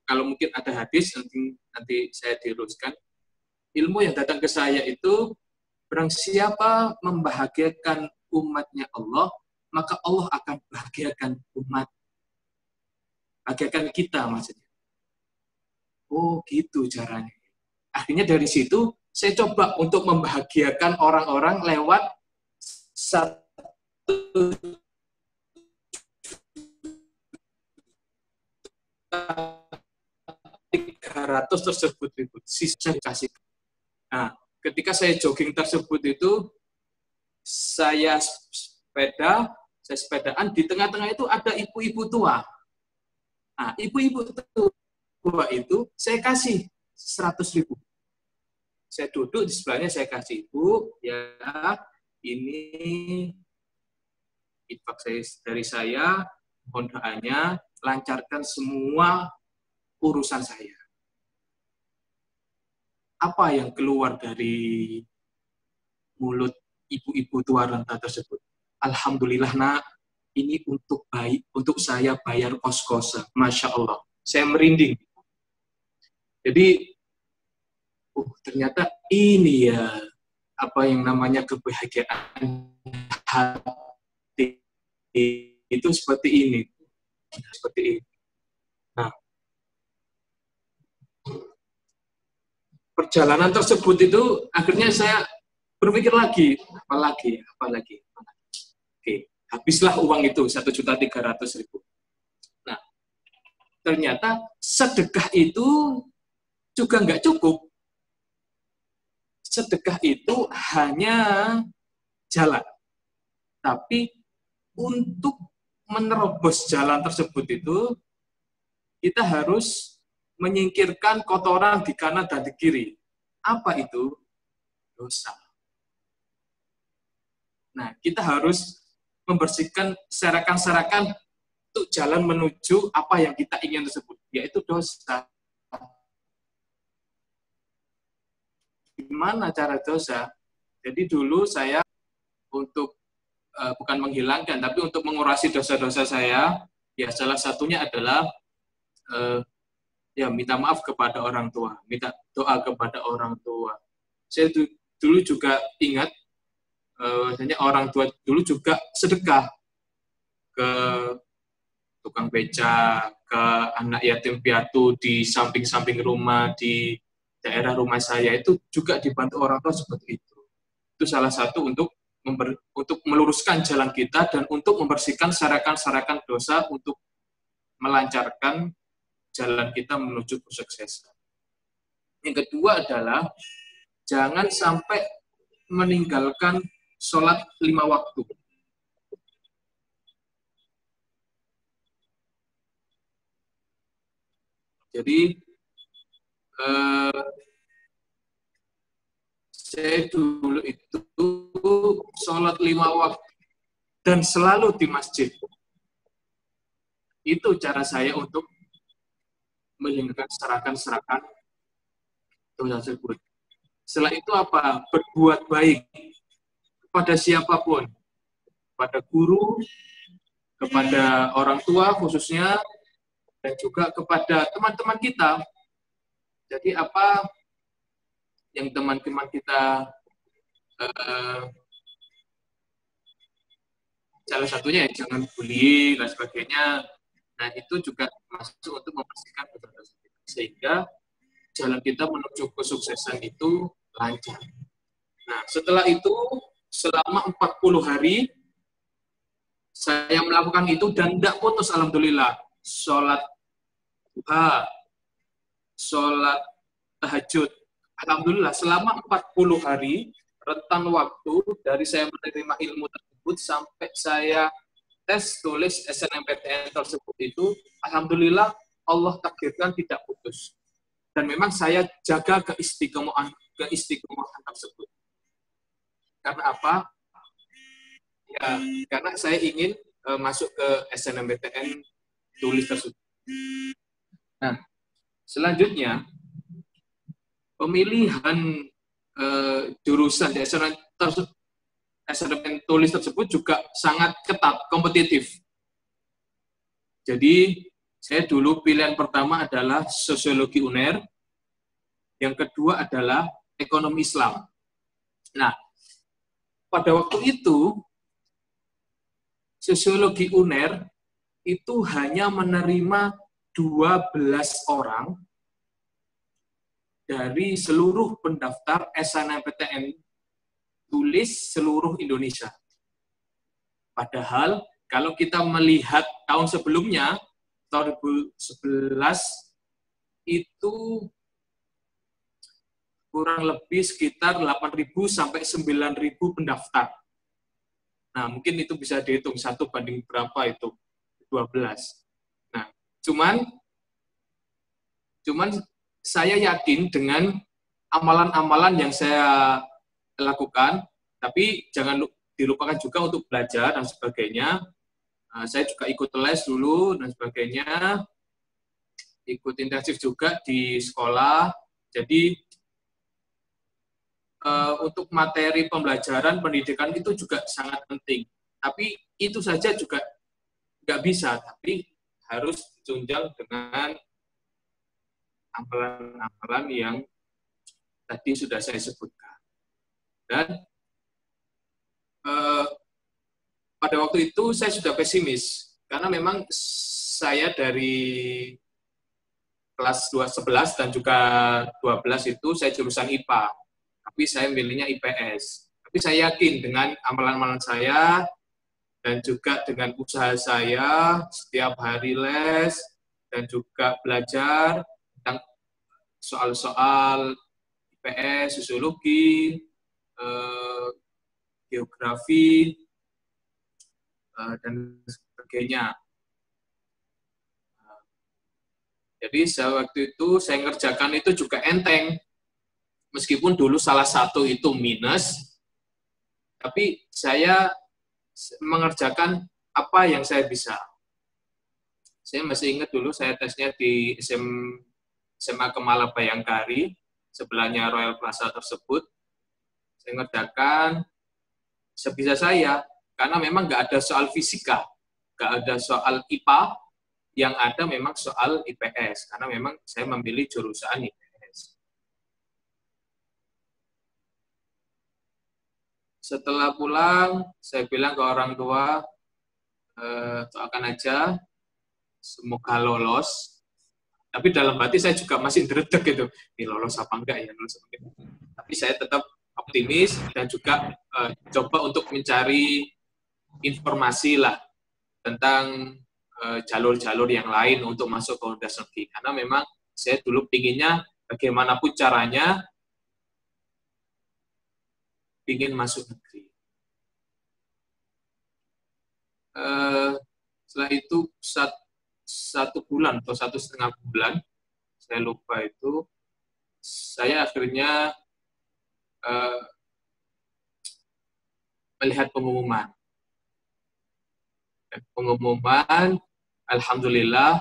kalau mungkin ada hadis nanti saya diruskan. Ilmu yang datang ke saya itu, barang siapa membahagiakan umatnya Allah, maka Allah akan bahagiakan umat. Bahagiakan kita maksudnya. Oh gitu caranya. Akhirnya dari situ saya coba untuk membahagiakan orang-orang lewat 300 tersebut ribu sisa dikasih. Nah, ketika saya jogging tersebut itu, saya sepedaan, di tengah-tengah itu ada ibu-ibu tua. Nah, ibu-ibu tua itu saya kasih 100.000. Saya duduk di sebelahnya, saya kasih, ibu, ya ini infak dari saya, mohon doanya, lancarkan semua urusan saya. Apa yang keluar dari mulut ibu-ibu tua renta tersebut? Alhamdulillah nak, ini untuk saya bayar kos-kosan. Masya Allah, saya merinding. Jadi, ternyata ini ya apa yang namanya kebahagiaan hati itu seperti ini. Nah, perjalanan tersebut itu akhirnya saya berpikir lagi, apalagi. Oke, habislah uang itu 1.300.000. Nah, ternyata sedekah itu juga nggak cukup. Sedekah itu hanya jalan. Tapi untuk menerobos jalan tersebut itu, kita harus menyingkirkan kotoran di kanan dan di kiri. Apa itu? Dosa. Nah, kita harus membersihkan serakan-serakan untuk jalan menuju apa yang kita ingin tersebut, yaitu dosa. Gimana cara dosa? Jadi dulu saya untuk bukan menghilangkan, tapi untuk mengurasi dosa-dosa saya, ya salah satunya adalah ya minta maaf kepada orang tua, minta doa kepada orang tua. Saya dulu juga ingat, hanya orang tua dulu juga sedekah ke tukang beca, ke anak yatim piatu di samping-samping rumah, di daerah rumah saya itu juga dibantu orang tua seperti itu. Itu salah satu untuk meluruskan jalan kita dan untuk membersihkan serakan-serakan dosa untuk melancarkan jalan kita menuju kesuksesan. Yang kedua adalah jangan sampai meninggalkan sholat 5 waktu. Jadi saya dulu itu sholat 5 waktu dan selalu di masjid. Itu cara saya untuk meninggalkan serakan-serakan dosa tersebut. Setelah itu apa? Berbuat baik kepada siapapun, kepada guru, kepada orang tua khususnya, dan juga kepada teman-teman kita. Jadi apa yang teman-teman kita salah satunya ya jangan bully dan sebagainya. Nah itu juga masuk untuk memastikan dosa-dosa kita, sehingga jalan kita menuju kesuksesan itu lancar. Nah setelah itu selama 40 hari saya melakukan itu dan tidak putus, alhamdulillah. Sholat duha, sholat tahajud, alhamdulillah selama 40 hari rentan waktu dari saya menerima ilmu tersebut sampai saya tes tulis SNMPTN tersebut itu, alhamdulillah Allah takdirkan tidak putus. Dan memang saya jaga keistiqomahan tersebut. Karena apa? Ya, karena saya ingin masuk ke SNMPTN tulis tersebut. Nah, selanjutnya pemilihan jurusan di SNMPTN tulis tersebut juga sangat ketat, kompetitif. Jadi Saya dulu pilihan pertama adalah sosiologi UNER, yang kedua adalah ekonomi Islam. Nah, pada waktu itu, sosiologi UNER itu hanya menerima 12 orang dari seluruh pendaftar SNMPTN tulis seluruh Indonesia. Padahal kalau kita melihat tahun sebelumnya, tahun 2011, itu kurang lebih sekitar 8.000 sampai 9.000 pendaftar. Nah, mungkin itu bisa dihitung 1 banding berapa itu, 12. Nah, cuman saya yakin dengan amalan-amalan yang saya lakukan, tapi jangan dilupakan juga untuk belajar dan sebagainya. Saya juga ikut les dulu dan sebagainya, ikut intensif juga di sekolah. Jadi untuk materi pembelajaran pendidikan itu juga sangat penting. Tapi itu saja juga nggak bisa, tapi harus ditunjang dengan amalan-amalan yang tadi sudah saya sebutkan. Dan pada waktu itu saya sudah pesimis, karena memang saya dari kelas 11 dan juga 12 itu saya jurusan IPA, tapi saya milihnya IPS. Tapi saya yakin dengan amalan-amalan saya dan juga dengan usaha saya, setiap hari les dan juga belajar tentang soal-soal IPS, sosiologi, geografi, dan sebagainya. Jadi waktu itu saya ngerjakan itu juga enteng. Meskipun dulu salah satu itu minus, tapi saya mengerjakan apa yang saya bisa. Saya masih ingat dulu saya tesnya di SMA Kemala Bayangkari, sebelahnya Royal Plaza tersebut. Saya ngerjakan sebisa saya, karena memang nggak ada soal fisika, nggak ada soal IPA, yang ada memang soal IPS, karena memang saya memilih jurusan IPS. Setelah pulang, saya bilang ke orang tua, doakan aja, semoga lolos. Tapi dalam hati saya juga masih ndredeg gitu, ini lolos apa enggak ya, lolos apa enggak. Tapi saya tetap optimis dan juga coba untuk mencari informasi lah tentang jalur-jalur yang lain untuk masuk ke universitas negeri. Karena memang saya dulu pinginnya bagaimanapun caranya ingin masuk negeri. Setelah itu 1 bulan atau 1,5 bulan, saya lupa itu, saya akhirnya melihat pengumuman. Dan pengumuman, alhamdulillah,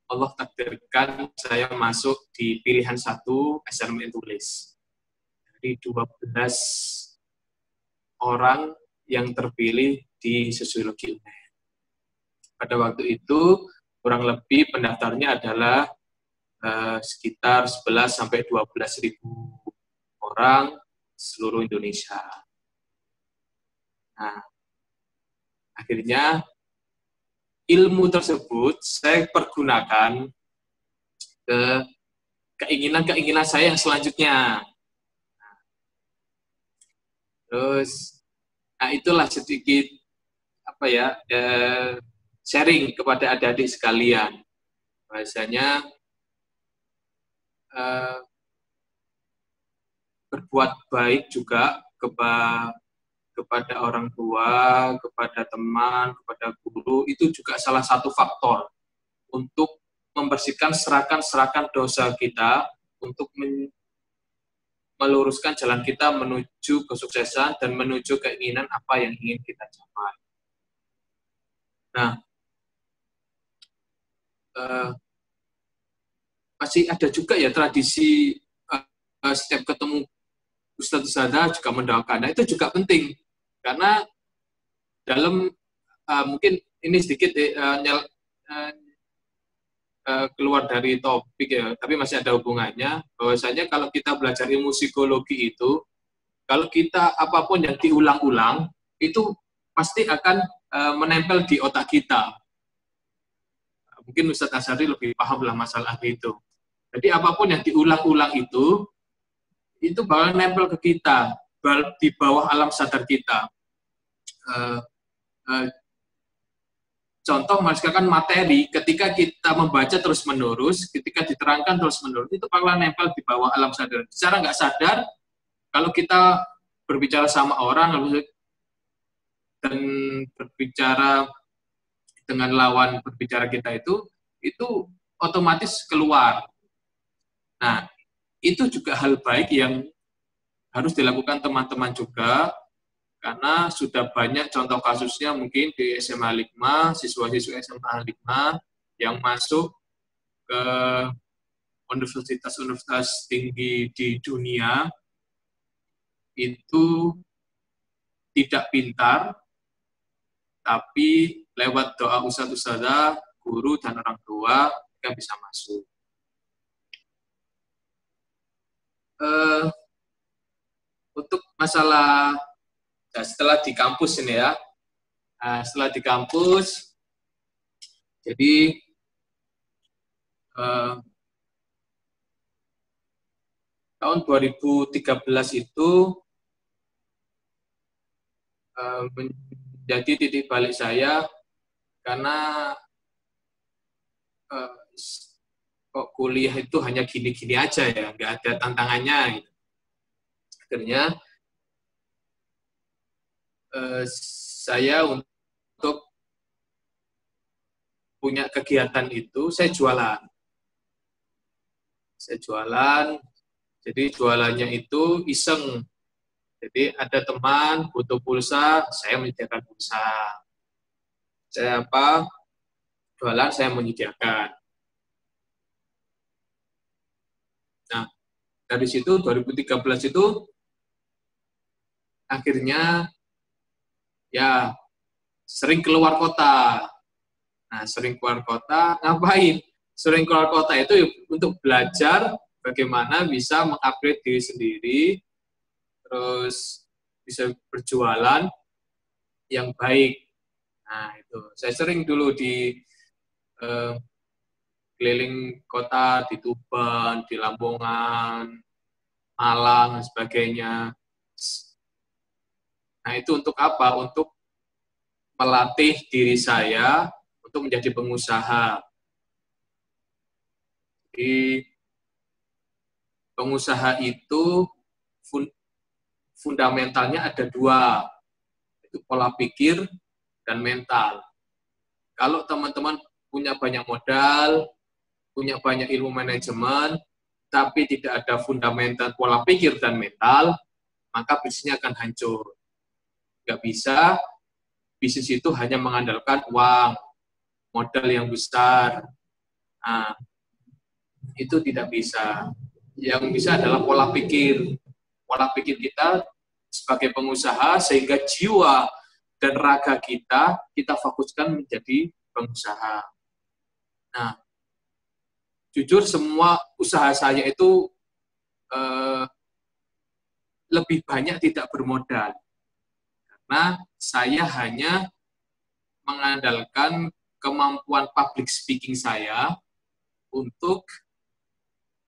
Allah takdirkan saya masuk di pilihan 1 SNM tulis. Dari 12 orang yang terpilih di sosiologi UNER. Pada waktu itu, kurang lebih pendaftarnya adalah sekitar 11 sampai 12.000 orang seluruh Indonesia. Nah, akhirnya ilmu tersebut saya pergunakan ke keinginan-keinginan saya yang selanjutnya. Terus, nah itulah sedikit sharing kepada adik-adik sekalian. Bahasanya berbuat baik juga kepada orang tua, kepada teman, kepada guru, itu juga salah satu faktor untuk membersihkan serakan-serakan dosa kita, untuk meluruskan jalan kita menuju kesuksesan dan menuju keinginan apa yang ingin kita capai. Nah, masih ada juga ya tradisi setiap ketemu Ustadz Ustadzah juga mendoakan. Nah, itu juga penting. Karena dalam, mungkin ini sedikit keluar dari topik ya, tapi masih ada hubungannya. Bahwasanya kalau kita belajar ilmu psikologi itu, kalau kita apapun yang diulang-ulang, itu pasti akan menempel di otak kita. Mungkin Ustadz Asyari lebih paham lah masalah itu. Jadi apapun yang diulang-ulang itu bakal nempel ke kita, di bawah alam sadar kita. Contoh misalkan materi, ketika kita membaca terus-menerus, ketika diterangkan terus-menerus, itu bakal nempel di bawah alam sadar. Secara nggak sadar, kalau kita berbicara sama orang, dan berbicara dengan lawan berbicara kita itu otomatis keluar. Nah, itu juga hal baik yang harus dilakukan teman-teman juga, karena sudah banyak contoh kasusnya mungkin di SMA 5, siswa-siswa SMA 5 yang masuk ke universitas-universitas tinggi di dunia itu tidak pintar, tapi lewat doa ustadz-ustadzah, guru, dan orang tua, mereka bisa masuk. Untuk masalah setelah di kampus ini ya, setelah di kampus, jadi tahun 2013 itu menjadi titik balik saya, karena kok kuliah itu hanya gini-gini aja ya, nggak ada tantangannya. Gitu. Akhirnya saya untuk punya kegiatan itu, saya jualan. Jadi jualannya itu iseng. Jadi ada teman butuh pulsa, saya menyediakan pulsa. Saya jualan, saya menyediakan. Nah, dari situ 2013 itu akhirnya ya sering keluar kota. Nah, sering keluar kota, ngapain? Sering keluar kota itu untuk belajar bagaimana bisa mengupgrade diri sendiri, terus bisa berjualan yang baik. Nah, itu. Saya sering dulu di keliling kota, di Tuban, di Lamongan, Malang, dan sebagainya. Nah, itu untuk apa? Untuk melatih diri saya untuk menjadi pengusaha. Jadi, pengusaha itu fundamentalnya ada dua, itu pola pikir dan mental. Kalau teman-teman punya banyak modal, punya banyak ilmu manajemen, tapi tidak ada fundamental pola pikir dan mental, maka bisnisnya akan hancur. Nggak bisa, bisnis itu hanya mengandalkan uang, modal yang besar. Nah, itu tidak bisa. Yang bisa adalah pola pikir. Pola pikir kita sebagai pengusaha, sehingga jiwa dan raga kita fokuskan menjadi pengusaha. Nah, jujur semua usaha saya itu lebih banyak tidak bermodal. Karena saya hanya mengandalkan kemampuan public speaking saya untuk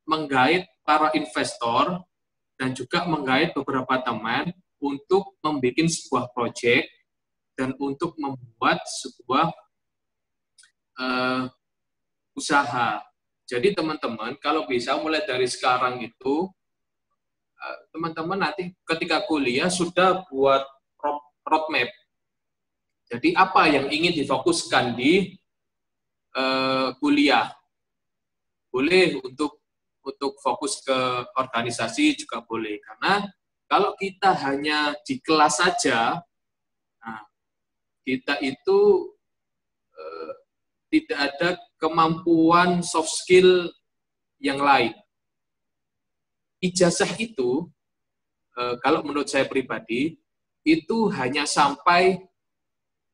menggait para investor dan juga menggait beberapa teman untuk membuat sebuah proyek dan untuk membuat sebuah usaha. Jadi teman-teman, kalau bisa mulai dari sekarang itu, teman-teman nanti ketika kuliah sudah buat roadmap. Jadi apa yang ingin difokuskan di kuliah? Boleh untuk fokus ke organisasi juga boleh. Karena kalau kita hanya di kelas saja, nah, kita itu tidak ada kemampuan soft skill yang lain. Ijazah itu, kalau menurut saya pribadi, itu hanya sampai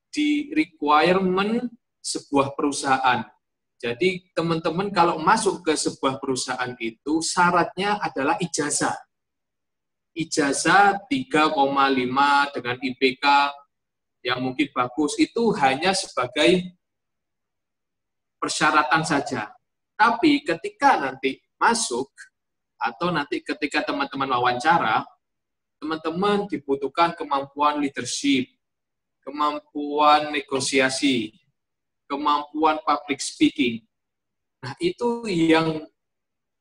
di requirement sebuah perusahaan. Jadi teman-teman kalau masuk ke sebuah perusahaan itu syaratnya adalah ijazah. Ijazah 3,5 dengan IPK yang mungkin bagus itu hanya sebagai persyaratan saja. Tapi ketika nanti masuk atau nanti ketika teman-teman wawancara, teman-teman dibutuhkan kemampuan leadership, kemampuan negosiasi, kemampuan public speaking. Nah, itu yang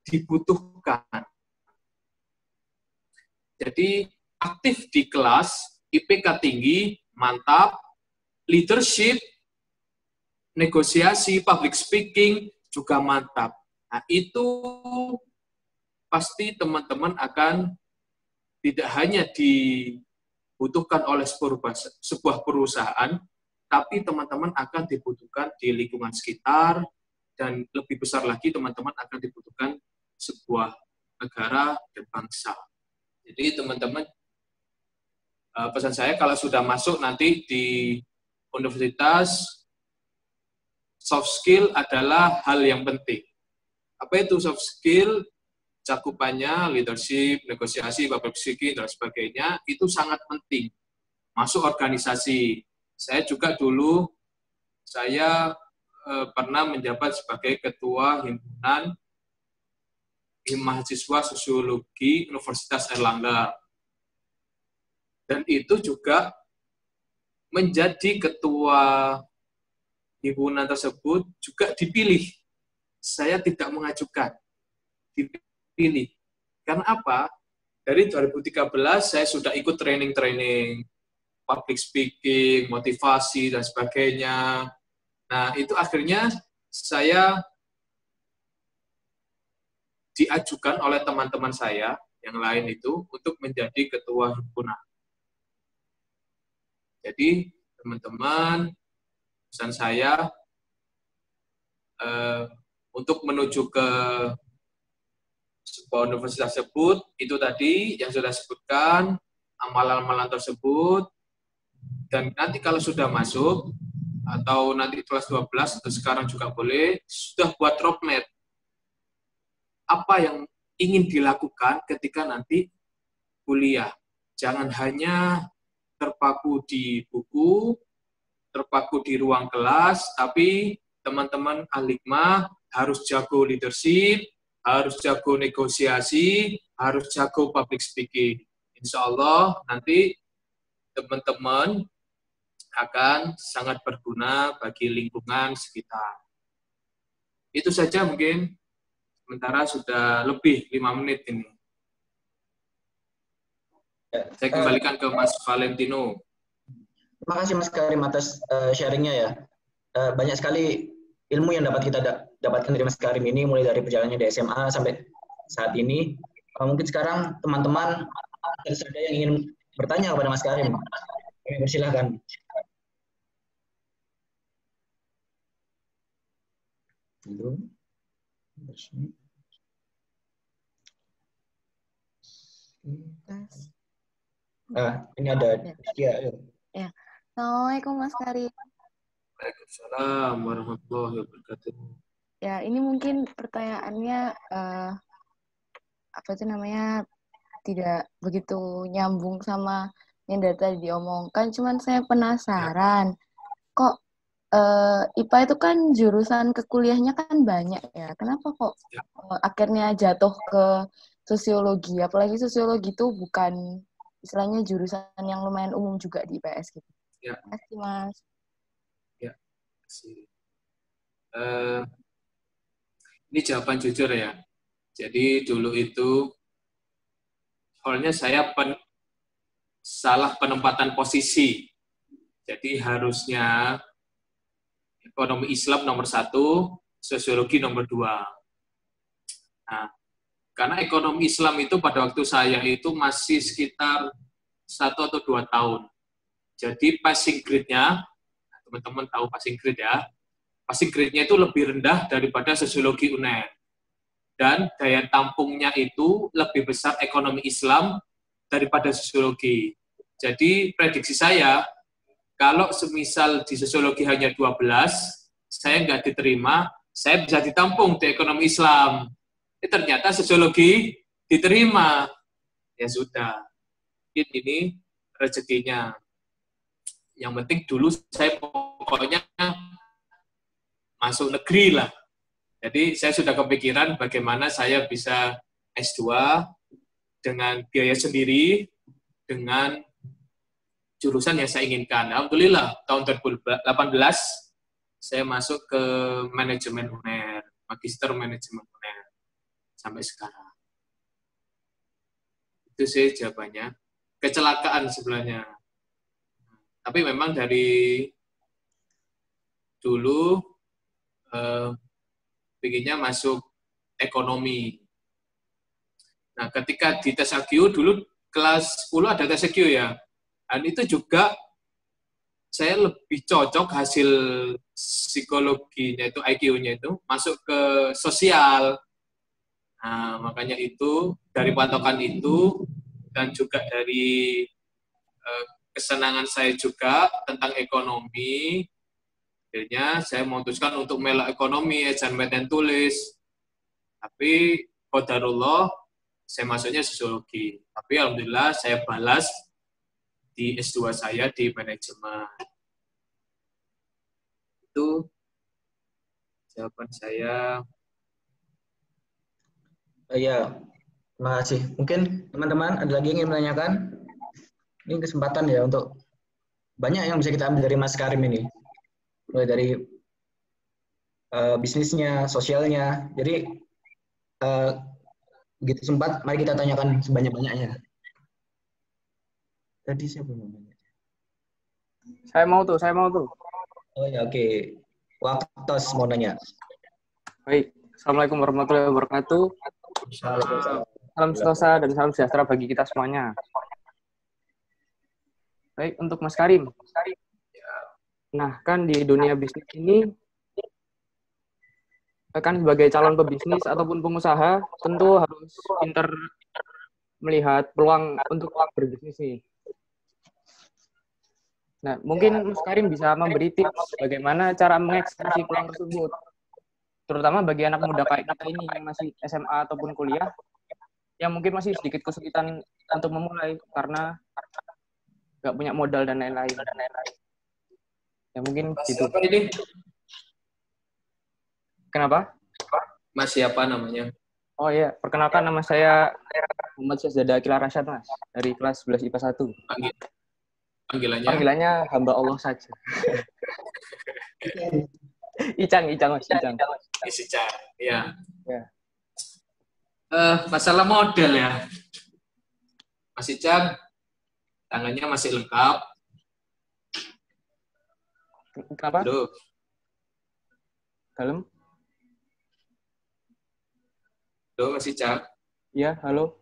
dibutuhkan. Jadi, aktif di kelas, IPK tinggi, mantap, leadership, negosiasi, public speaking, juga mantap. Nah, itu pasti teman-teman akan tidak hanya dibutuhkan oleh sebuah perusahaan, tapi teman-teman akan dibutuhkan di lingkungan sekitar, dan lebih besar lagi teman-teman akan dibutuhkan sebuah negara dan bangsa. Jadi teman-teman, pesan saya kalau sudah masuk nanti di universitas, soft skill adalah hal yang penting. Apa itu soft skill? Cakupannya leadership, negosiasi, public speaking, dan sebagainya, itu sangat penting. Masuk organisasi. Saya juga dulu, saya pernah menjabat sebagai ketua himpunan mahasiswa sosiologi Universitas Airlangga. Dan itu juga menjadi ketua himpunan tersebut juga dipilih. Saya tidak mengajukan, dipilih. Karena apa? Dari 2013 saya sudah ikut training-training, public speaking, motivasi, dan sebagainya. Nah, itu akhirnya saya diajukan oleh teman-teman saya yang lain itu untuk menjadi ketua himpunan. Jadi, teman-teman, pesan saya untuk menuju ke sebuah universitas tersebut, itu tadi yang sudah sebutkan, amalan-amalan tersebut, dan nanti kalau sudah masuk, atau nanti kelas 12, atau sekarang juga boleh, sudah buat roadmap. Apa yang ingin dilakukan ketika nanti kuliah. Jangan hanya terpaku di buku, terpaku di ruang kelas, tapi teman-teman Al-Hikmah harus jago leadership, harus jago negosiasi, harus jago public speaking. Insya Allah nanti teman-teman akan sangat berguna bagi lingkungan sekitar. Itu saja mungkin. Sementara sudah lebih 5 menit ini. Saya kembalikan ke Mas Valentino. Terima kasih Mas Karim atas sharingnya ya. Banyak sekali ilmu yang dapat kita dapatkan dari Mas Karim ini, mulai dari perjalanannya di SMA sampai saat ini. Mungkin sekarang teman-teman ada yang ingin bertanya kepada Mas Karim. Silakan. Ini ada ya. Assalamualaikum Mas Karim. Waalaikumsalam warahmatullahi wabarakatuh. Ya, ini mungkin pertanyaannya tidak begitu nyambung sama yang dari tadi diomongkan, cuman saya penasaran. Kok IPA itu kan jurusan kekuliahnya kan banyak ya. Kenapa kok akhirnya jatuh ke sosiologi? Apalagi sosiologi itu bukan istilahnya jurusan yang lumayan umum juga di IPS gitu. Ya. Terima kasih, Mas. Ya, ini jawaban jujur ya. Jadi dulu itu soalnya saya salah penempatan posisi. Jadi harusnya ekonomi Islam nomor 1, sosiologi nomor 2. Nah, karena ekonomi Islam itu pada waktu saya itu masih sekitar 1 atau 2 tahun. Jadi passing grade-nya, teman-teman tahu passing grade ya, passing grade-nya itu lebih rendah daripada sosiologi UNER. Dan daya tampungnya itu lebih besar ekonomi Islam daripada sosiologi. Jadi prediksi saya, kalau semisal di sosiologi hanya 12, saya nggak diterima, saya bisa ditampung di ekonomi Islam. Ternyata sosiologi diterima. Ya sudah, ini rezekinya. Yang penting dulu saya pokoknya masuk negeri lah. Jadi saya sudah kepikiran bagaimana saya bisa S2 dengan biaya sendiri, dengan jurusan yang saya inginkan. Alhamdulillah, tahun 2018 saya masuk ke manajemen UNER, magister manajemen UNER, sampai sekarang. Itu sih jawabannya. Kecelakaan sebenarnya. Tapi memang dari dulu pinginnya masuk ekonomi. Nah, ketika di tes AGU dulu kelas 10 ada tes AGU ya. Dan itu juga saya lebih cocok hasil psikologinya itu, IQ-nya itu, masuk ke sosial. Nah, makanya itu, dari patokan itu, dan juga dari kesenangan saya juga tentang ekonomi, akhirnya saya memutuskan untuk melak ekonomi, ejaan dan tulis. Tapi, qadarullah, saya masuknya sosiologi. Tapi, alhamdulillah, saya balas di S2 saya di manajemen. Itu jawaban saya. Ya, terima kasih. Mungkin teman-teman ada lagi yang ingin menanyakan? Ini kesempatan ya untuk banyak yang bisa kita ambil dari Mas Karim ini. Mulai dari bisnisnya, sosialnya. Jadi, begitu sempat, mari kita tanyakan sebanyak-banyaknya. Tadi siapa yang nanya? Saya mau tuh. Oh ya, oke. Waktos mau nanya. Baik. Assalamualaikum warahmatullahi wabarakatuh. Salam sentosa dan salam sejahtera bagi kita semuanya. Baik, untuk Mas Karim. Nah, kan di dunia bisnis ini, kan sebagai calon pebisnis ataupun pengusaha, tentu harus pintar melihat peluang untuk berbisnis nih. Nah, mungkin Mas Karim bisa memberi tips bagaimana cara mengeksekusi peluang tersebut. Terutama bagi anak muda kayak kita ini yang masih SMA ataupun kuliah, yang mungkin masih sedikit kesulitan untuk memulai karena nggak punya modal dan lain-lain. Ya mungkin gitu. Ini? Kenapa? Mas siapa namanya? Oh iya, perkenalkan nama saya Muhammad Syahzada Akila Rasyad, Mas, dari kelas 11 IPA 1. Panggilannya? Panggilannya hamba Allah saja. Icang, Mas. Icang. Ya. Ya. Masalah model ya. Mas Icang, tangannya masih lengkap. Kenapa? Aduh. Dalam? Halo, Mas Icang. Iya, halo.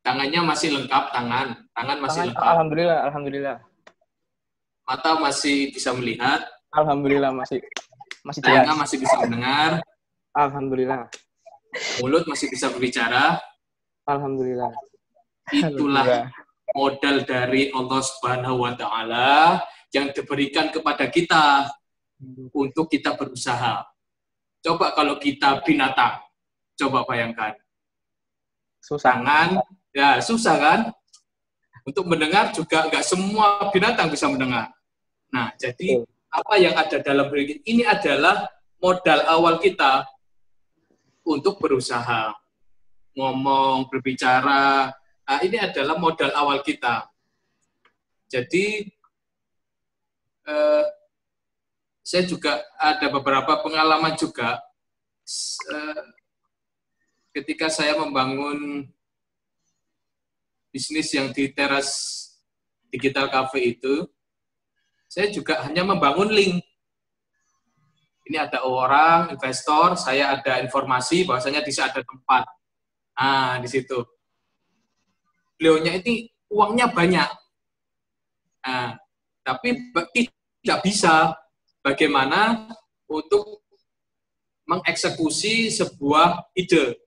Tangannya masih lengkap, tangan masih lengkap. Alhamdulillah. Mata masih bisa melihat. Alhamdulillah masih jelas. Telinga masih bisa mendengar. Alhamdulillah. Mulut masih bisa berbicara. Alhamdulillah. Itulah modal dari Allah Subhanahu wa taala yang diberikan kepada kita untuk kita berusaha. Coba kalau kita binatang, coba bayangkan. Susah. Tangan, ya susah kan? Untuk mendengar juga nggak semua binatang bisa mendengar. Nah, jadi apa yang ada dalam diri ini adalah modal awal kita untuk berusaha. Ngomong, berbicara, nah, ini adalah modal awal kita. Jadi, saya juga ada beberapa pengalaman juga ketika saya membangun bisnis yang di teras digital cafe itu, saya juga hanya membangun link. Ini ada orang, investor, saya ada informasi bahwasanya di sana ada tempat. Nah, di situ. Beliaunya ini uangnya banyak. Nah, tapi tidak bisa bagaimana untuk mengeksekusi sebuah ide.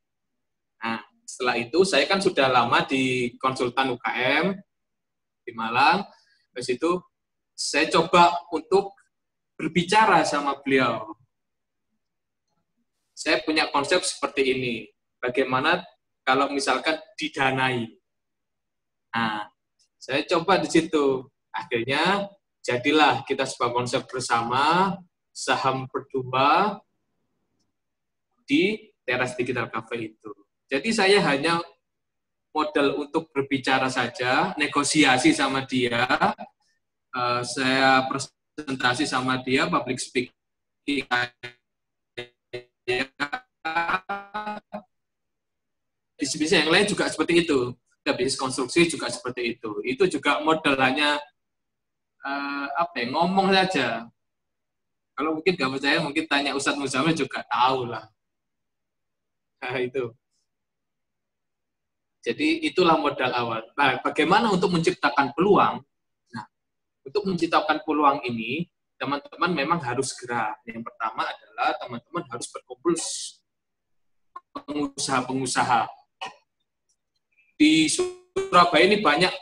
Nah, setelah itu saya kan sudah lama di konsultan UKM di Malang. Terus itu saya coba untuk berbicara sama beliau. Saya punya konsep seperti ini. Bagaimana kalau misalkan didanai? Nah, saya coba di situ. Akhirnya jadilah kita sebuah konsep bersama, saham berdua di teras digital cafe itu. Jadi saya hanya modal untuk berbicara saja, negosiasi sama dia, saya presentasi sama dia, public speaking, bisnis yang lain juga seperti itu, bisnis konstruksi juga seperti itu. Itu juga modelannya ngomong saja. Kalau mungkin nggak percaya, mungkin tanya Ustadz Muzamil juga tahu lah. Nah, itu. Jadi itulah modal awal. Nah, bagaimana untuk menciptakan peluang? Nah, untuk menciptakan peluang ini, teman-teman memang harus gerak. Yang pertama adalah teman-teman harus berkumpul pengusaha-pengusaha. Di Surabaya ini banyak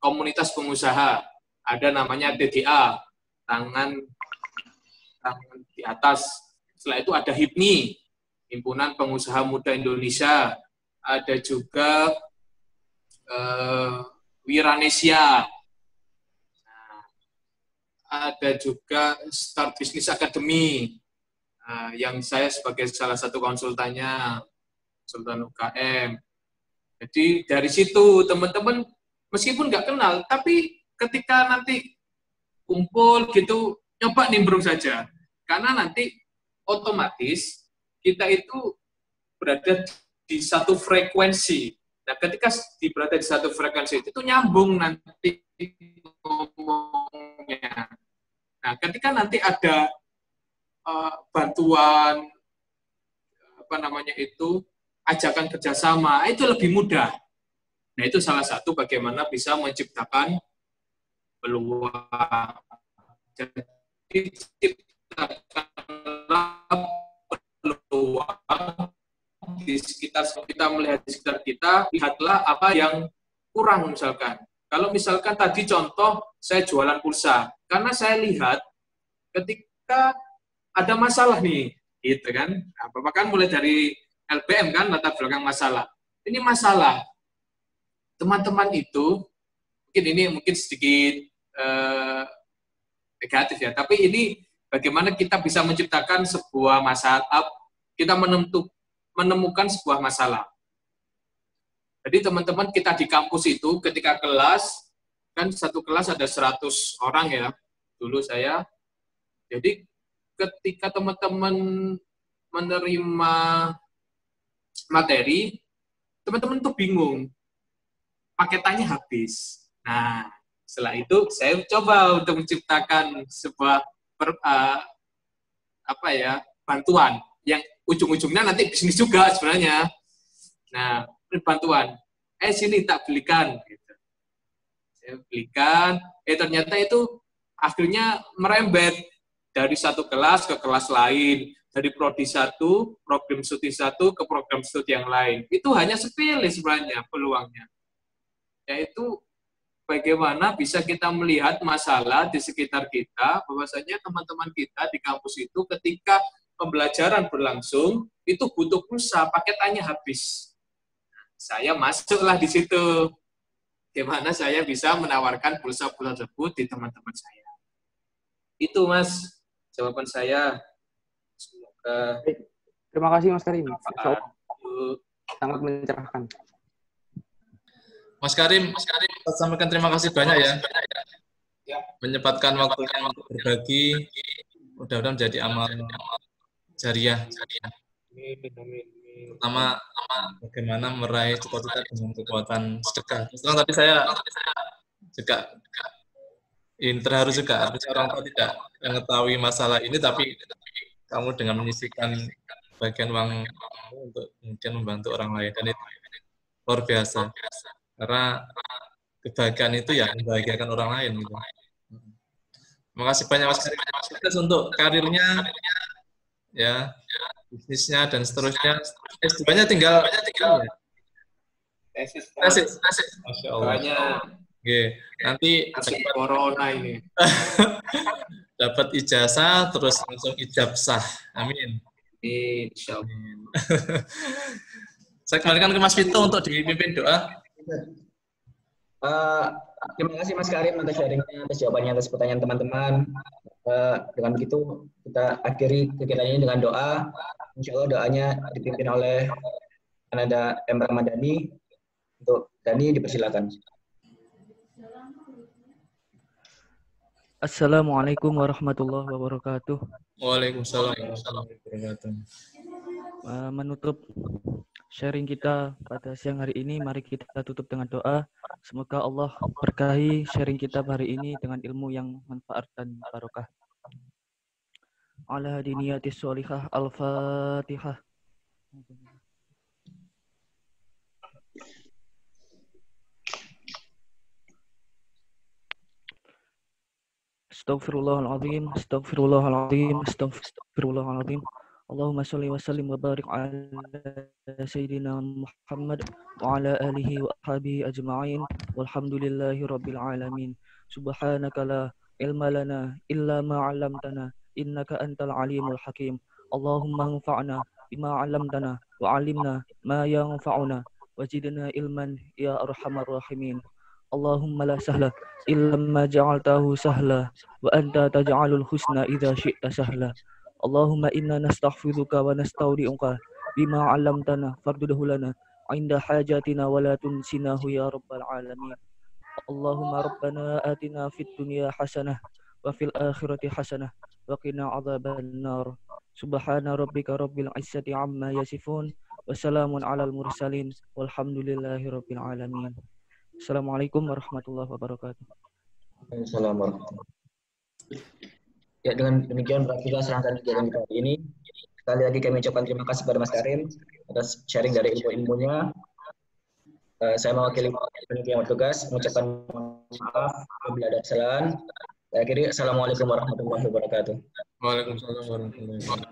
komunitas pengusaha. Ada namanya TDA, tangan di atas. Setelah itu ada HIPMI, Himpunan Pengusaha Muda Indonesia. Ada juga Wiranesia. Nah, ada juga Start Business Academy, yang saya sebagai salah satu konsultannya, konsultan UKM. Jadi dari situ teman-teman meskipun nggak kenal, tapi ketika nanti kumpul gitu, nyoba nimbrung saja. Karena nanti otomatis kita itu berada di satu frekuensi. Nah, ketika berada di satu frekuensi itu nyambung nanti ngomongnya. Nah, ketika nanti ada bantuan, ajakan kerjasama, itu lebih mudah. Nah, itu salah satu bagaimana bisa menciptakan peluang. Jadi, ciptakanlah peluang di sekitar kita, melihat di sekitar kita, lihatlah apa yang kurang misalkan. Kalau misalkan tadi contoh saya jualan pulsa, karena saya lihat ketika ada masalah nih, gitu kan. Bapak kan mulai dari LBM kan, latar belakang masalah. Ini masalah. Teman-teman itu mungkin sedikit negatif ya, tapi ini bagaimana kita bisa menciptakan sebuah masalah, kita menemukan sebuah masalah. Jadi teman-teman kita di kampus itu ketika kelas, kan satu kelas ada 100 orang ya, dulu saya. Jadi ketika teman-teman menerima materi, teman-teman tuh bingung, paketannya habis. Nah, setelah itu saya coba untuk menciptakan sebuah bantuan yang ujung-ujungnya nanti bisnis juga sebenarnya. Nah, bantuan, sini tak belikan. Gitu. Saya belikan, ternyata itu akhirnya merembet dari satu kelas ke kelas lain, dari prodi satu, program studi satu ke program studi yang lain. Itu hanya sepele sebenarnya peluangnya. Yaitu bagaimana bisa kita melihat masalah di sekitar kita, bahwasanya teman-teman kita di kampus itu ketika pembelajaran berlangsung, itu butuh pulsa, paketannya habis. Saya masuklah di situ. Gimana saya bisa menawarkan pulsa-pulsa tersebut di teman-teman saya. Itu, Mas, jawaban saya. Semoga. Terima kasih, Mas Karim. Sangat mencerahkan. Mas Karim, sampaikan terima kasih banyak ya. Menyempatkan waktunya untuk berbagi. Mudah-mudahan menjadi amal jariah. Pertama, bagaimana meraih cita-cita dengan kekuatan sedekah. Setelah tadi saya juga terharu juga. Artinya orang tua tidak mengetahui masalah ini, tapi kamu dengan menyisihkan bagian uang untuk kemudian membantu orang lain. Dan itu luar biasa. Karena kebahagiaan itu ya membahagiakan orang lain. Gitu. Terima kasih banyak Mas Karim. Sukses untuk karirnya, ya, bisnisnya dan seterusnya. S2-nya tinggal ya. Tesis. Masya Allah. Banyak. Oke, nanti corona ini. dapat ijazah terus langsung ijab sah. Amin. Insya Allah. Amin. Saya kembalikan ke Mas Vito untuk dipimpin doa. Terima kasih Mas Karim atas sharingnya, atas jawabannya, atas pertanyaan teman-teman. Dengan begitu kita akhiri kegiatan ini dengan doa. Insya Allah doanya dipimpin oleh Ananda M. Ramadhani. Untuk Dani dipersilakan. Assalamualaikum warahmatullahi wabarakatuh. Waalaikumsalam warahmatullahi wabarakatuh. Menutup sharing kita pada siang hari ini, mari kita tutup dengan doa. Semoga Allah berkahi sharing kita hari ini dengan ilmu yang manfaat dan barokah. Ala hadiniyatis sholihah, al-fatihah. Astaghfirullahaladzim, astaghfirullahaladzim, astaghfirullahaladzim. Allahumma sholli wa sallim wa barik ala Sayyidina Muhammad wa ala alihi wa ashabihi ajma'in walhamdulillahi rabbil alamin. Subhanaka la ilma lana illa ma 'allamtana innaka antal alimul hakim. Allahumma anfa'na bima 'allamtana wa 'allimna ma yanfa'una wazidna ilman ya arhamar rahimin. Allahumma la sahla illa ma ja'altahu sahla wa anta taj'alul husna idza syi'ta sahla. Allahumma inna nastaghfiruka wa nastaudi'uka bima 'allamtana fardudhu lana 'inda hajatina wa la tunsinahu ya rabbal alamin. Allahumma rabbana atina fid dunya hasanah wa fil akhirati hasanah wa qina 'adzaban nar. Subhana rabbika rabbil izzati 'amma yasifun wa salamun 'alal mursalin walhamdulillahi rabbil alamin. Assalamualaikum warahmatullahi wabarakatuh. Assalamualaikum. Ya, dengan demikian kita serahkan kegiatan kita hari ini. Sekali lagi kami ucapkan terima kasih kepada Mas Karim atas sharing dari ilmu-ilmunya. Saya mewakili panitia yang bertugas mengucapkan maaf apabila ada kesalahan. Saya akhiri, assalamualaikum warahmatullahi wabarakatuh. Waalaikumsalam warahmatullahi wabarakatuh.